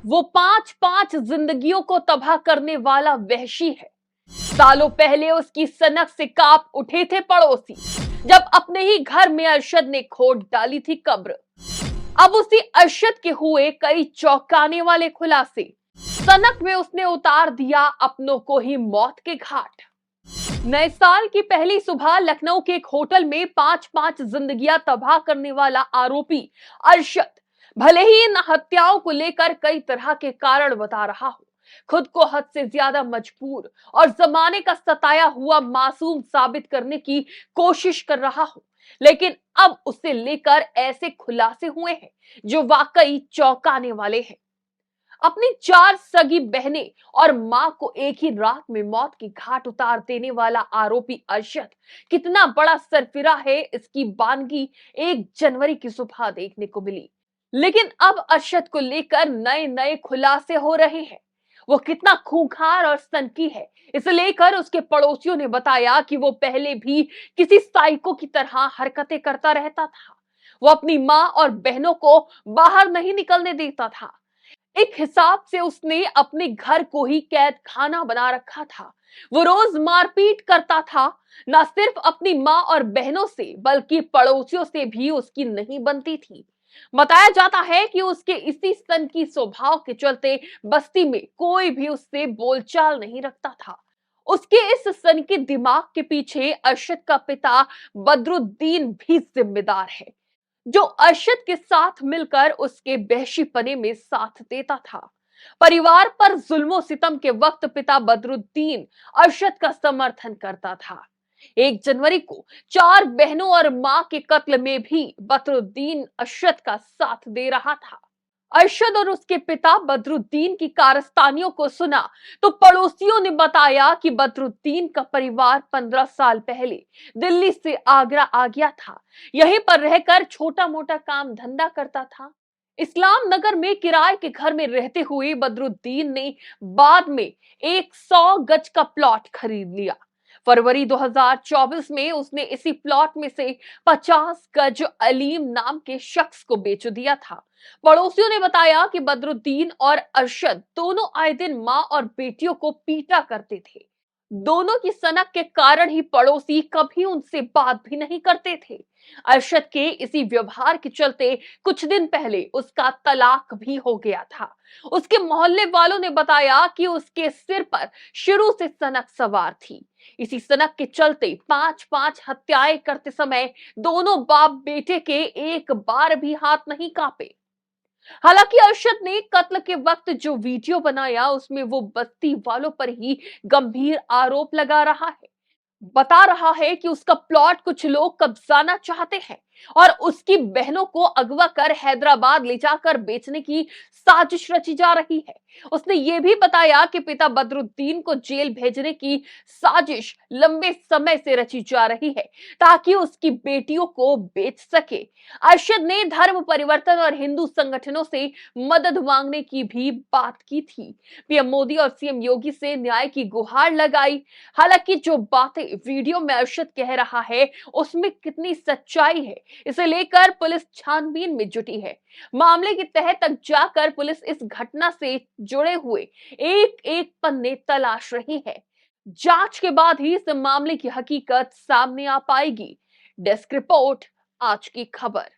वो पांच पांच जिंदगियों को तबाह करने वाला वहशी है। सालों पहले उसकी सनक से कांप उठे थे पड़ोसी, जब अपने ही घर में अरशद ने खोद डाली थी कब्र। अब उसी अरशद के हुए कई चौंकाने वाले खुलासे। सनक में उसने उतार दिया अपनों को ही मौत के घाट। नए साल की पहली सुबह लखनऊ के एक होटल में पांच पांच जिंदगियां तबाह करने वाला आरोपी अरशद, भले ही इन हत्याओं को लेकर कई तरह के कारण बता रहा हो, खुद को हद से ज्यादा मजबूर और जमाने का सताया हुआ मासूम साबित करने की कोशिश कर रहा हो, लेकिन अब उसे लेकर ऐसे खुलासे हुए हैं जो वाकई चौंकाने वाले हैं। अपनी चार सगी बहनें और मां को एक ही रात में मौत की घाट उतार देने वाला आरोपी अरशद कितना बड़ा सरफिरा है, इसकी बानगी 1 जनवरी की सुबह देखने को मिली। लेकिन अब अरशद को लेकर नए नए खुलासे हो रहे हैं। वो कितना खूंखार और सनकी है, इसे लेकर उसके पड़ोसियों ने बताया कि वो पहले भी किसी साइको की तरह हरकतें करता रहता था। वो अपनी मां और बहनों को बाहर नहीं निकलने देता था। एक हिसाब से उसने अपने घर को ही कैद खाना बना रखा था। वो रोज मारपीट करता था, ना सिर्फ अपनी मां और बहनों से बल्कि पड़ोसियों से भी उसकी नहीं बनती थी। बताया जाता है कि उसके इसी सनकी स्वभाव के चलते बस्ती में कोई भी उससे बोलचाल नहीं रखता था। उसके इस सनकी दिमाग के पीछे अरशद का पिता बदरुद्दीन भी जिम्मेदार है, जो अरशद के साथ मिलकर उसके वहशीपने में साथ देता था। परिवार पर जुल्मों सितम के वक्त पिता बदरुद्दीन अरशद का समर्थन करता था। 1 जनवरी को 4 बहनों और मां के कत्ल में भी बदरुद्दीन अरशद का साथ दे रहा था। अरशद और उसके पिता बदरुद्दीन की कारस्तानियों को सुना तो पड़ोसियों ने बताया कि बदरुद्दीन का परिवार 15 साल पहले दिल्ली से आगरा आ गया था। यहीं पर रहकर छोटा मोटा काम धंधा करता था। इस्लाम नगर में किराए के घर में रहते हुए बदरुद्दीन ने बाद में एक 100 गज का प्लॉट खरीद लिया। फरवरी 2024 में उसने इसी प्लॉट में से 50 गज अलीम नाम के शख्स को बेच दिया था। पड़ोसियों ने बताया कि बदरुद्दीन और अरशद दोनों आए दिन मां और बेटियों को पीटा करते थे। दोनों की सनक के कारण ही पड़ोसी कभी उनसे बात भी नहीं करते थे। अरशद के इसी व्यवहार के चलते कुछ दिन पहले उसका तलाक भी हो गया था। उसके मोहल्ले वालों ने बताया कि उसके सिर पर शुरू से सनक सवार थी। इसी सनक के चलते 5-5 हत्याएं करते समय दोनों बाप बेटे के एक बार भी हाथ नहीं कांपे। हालांकि अरशद ने कत्ल के वक्त जो वीडियो बनाया उसमें वो बस्ती वालों पर ही गंभीर आरोप लगा रहा है। बता रहा है कि उसका प्लॉट कुछ लोग कब्जाना चाहते हैं और उसकी बहनों को अगवा कर हैदराबाद ले जाकर बेचने की साजिश रची जा रही है। उसने ये भी बताया कि पिता बदरुद्दीन को जेल भेजने की साजिश लंबे समय से रची जा रही है ताकि उसकी बेटियों को बेच सके। अरशद ने धर्म परिवर्तन और हिंदू संगठनों से मदद मांगने की भी बात की थी। पीएम मोदी और सीएम योगी से न्याय की गुहार लगाई। हालांकि जो बातें वीडियो में अरशद कह रहा है उसमें कितनी सच्चाई है, इसे लेकर पुलिस छानबीन में जुटी है। मामले की तह तक जाकर पुलिस इस घटना से जुड़े हुए एक एक पन्ने तलाश रही है। जांच के बाद ही इस मामले की हकीकत सामने आ पाएगी। डेस्क रिपोर्ट, आज की खबर।